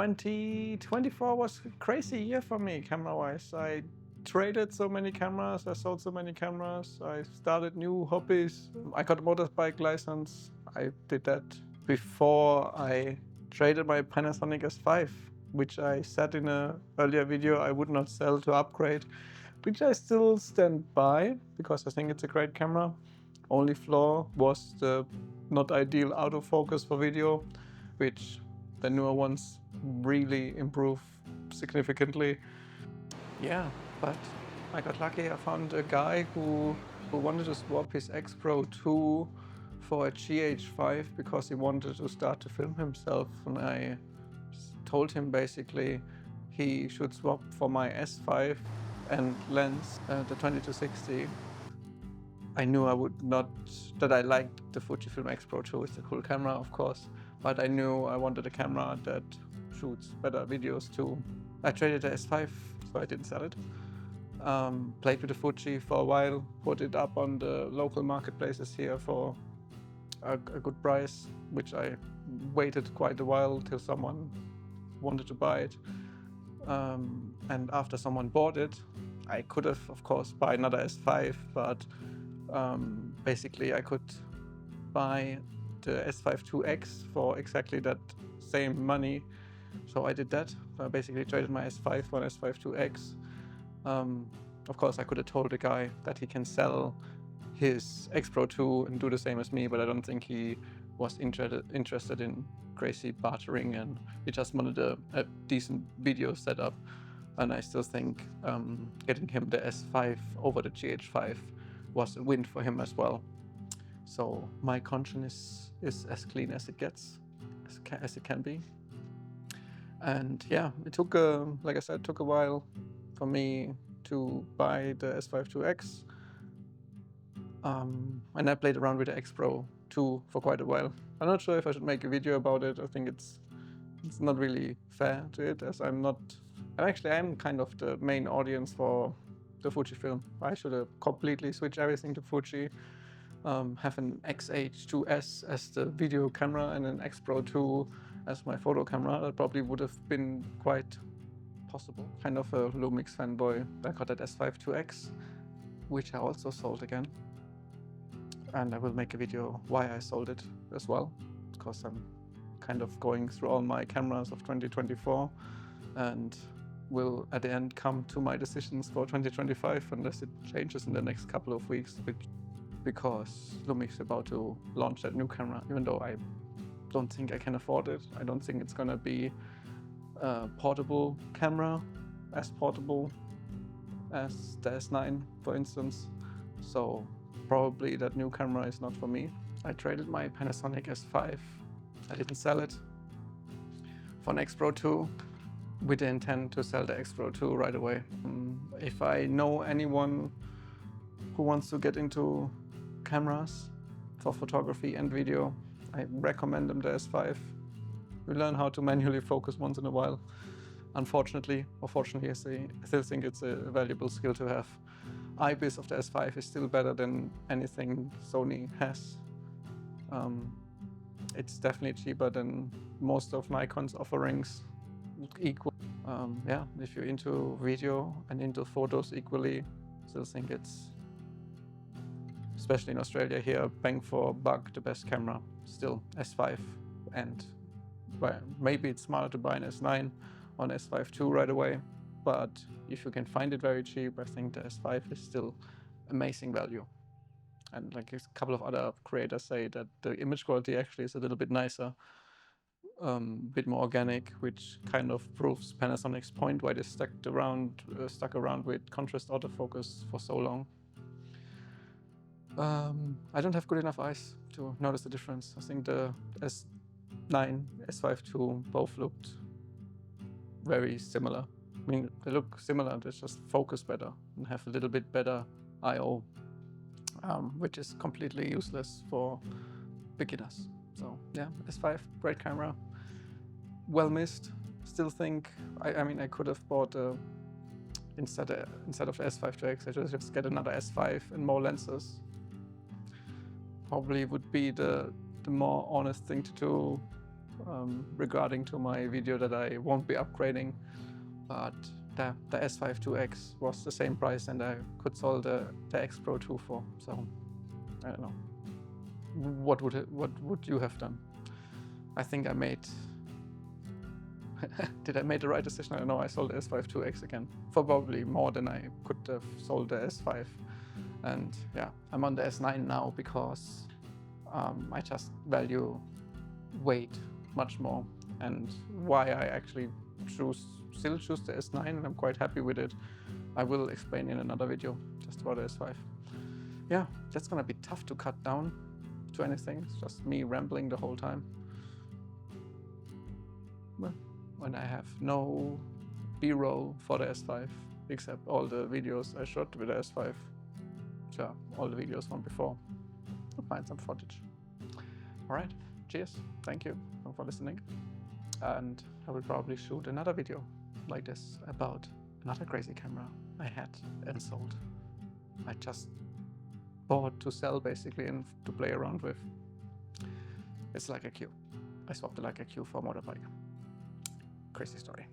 2024 was a crazy year for me camera-wise. I traded so many cameras, I sold so many cameras, I started new hobbies. I got a motorbike license. I did that before I traded my Panasonic S5, which I said in an earlier video I would not sell to upgrade, which I still stand by because I think it's a great camera. Only flaw was the not ideal autofocus for video, which the newer ones really improve significantly. Yeah, but I got lucky. I found a guy who wanted to swap his X Pro 2 for a GH5 because he wanted to start to film himself, and I told him basically he should swap for my S5 and lens, the 2260. I knew I would not, that I liked the Fujifilm X Pro 2, it's a cool camera of course, but I knew I wanted a camera that shoots better videos too. I traded the S5, so I didn't sell it. Played with the Fuji for a while, put it up on the local marketplaces here for a good price, which I waited quite a while till someone wanted to buy it. And after someone bought it, I could have, of course, buy another S5, but basically I could buy the S5 2X for exactly that same money. So I did that. So I basically traded my S5 for an S5 2X. Of course, I could have told the guy that he can sell his X Pro 2 and do the same as me, but I don't think he was interested in crazy bartering, and he just wanted a decent video setup. And I still think getting him the S5 over the GH5 was a win for him as well. So my conscience is as clean as it gets, as it can be. And yeah, it took, like I said, took a while for me to buy the S5 2X. And I played around with the X Pro 2 for quite a while. I'm not sure if I should make a video about it. I think it's not really fair to it, as I'm kind of the main audience for the Fujifilm. I should have completely switched everything to Fuji, have an X-H2S as the video camera and an X Pro 2 as my photo camera. That probably would have been quite possible. Kind of a Lumix fanboy. I got that S5 2X, which I also sold again. And I will make a video why I sold it as well, because I'm kind of going through all my cameras of 2024 and will at the end come to my decisions for 2025 unless it changes in the next couple of weeks, because Lumix is about to launch that new camera, even though I don't think I can afford it. I don't think it's gonna be a portable camera, as portable as the S9 for instance. So probably that new camera is not for me. I traded my Panasonic S5. I didn't sell it for an X Pro 2 with the intent to sell the X Pro 2 right away. If I know anyone who wants to get into cameras for photography and video, I recommend them the S5. You learn how to manually focus once in a while. Unfortunately, or fortunately, I still think it's a valuable skill to have. IBIS of the S5 is still better than anything Sony has. It's definitely cheaper than most of Nikon's offerings equal. Yeah, if you're into video and into photos equally, still think it's, especially in Australia here, bang for buck, the best camera, still S5. And well, maybe it's smarter to buy an S9 on S5 II right away, but if you can find it very cheap, I think the S5 is still amazing value. And like a couple of other creators say that the image quality actually is a little bit nicer, a bit more organic, which kind of proves Panasonic's point why they stuck around with contrast autofocus for so long. I don't have good enough eyes to notice the difference. I think the S9, S5 II both looked very similar. I mean, they look similar, they just focus better and have a little bit better I/O, which is completely useless for beginners. So yeah, S5, great camera. Well missed. Still think, I mean, I could have bought instead of the S5 2X, I just get another S5 and more lenses. Probably would be the more honest thing to do, regarding to my video that I won't be upgrading, but the S5 2X was the same price and I could sell the X Pro 2 for, so I don't know. What would you have done? I think I made did I make the right decision? I don't know. I sold the S5 2X again for probably more than I could have sold the S5. And yeah, I'm on the S9 now because I just value weight much more, and why I actually still choose the S9, and I'm quite happy with it. I will explain in another video just about the S5. Yeah, that's gonna be tough to cut down to anything. It's just me rambling the whole time. Well, when I have no B-roll for the S5, except all the videos I shot with the S5. So all the videos from before. I'll find some footage. All right, cheers, thank you for listening. And I will probably shoot another video like this about another crazy camera I had and sold. I just bought to sell basically and to play around with. It's like a Q. I swapped the Leica Q for a motorbike. Crazy story.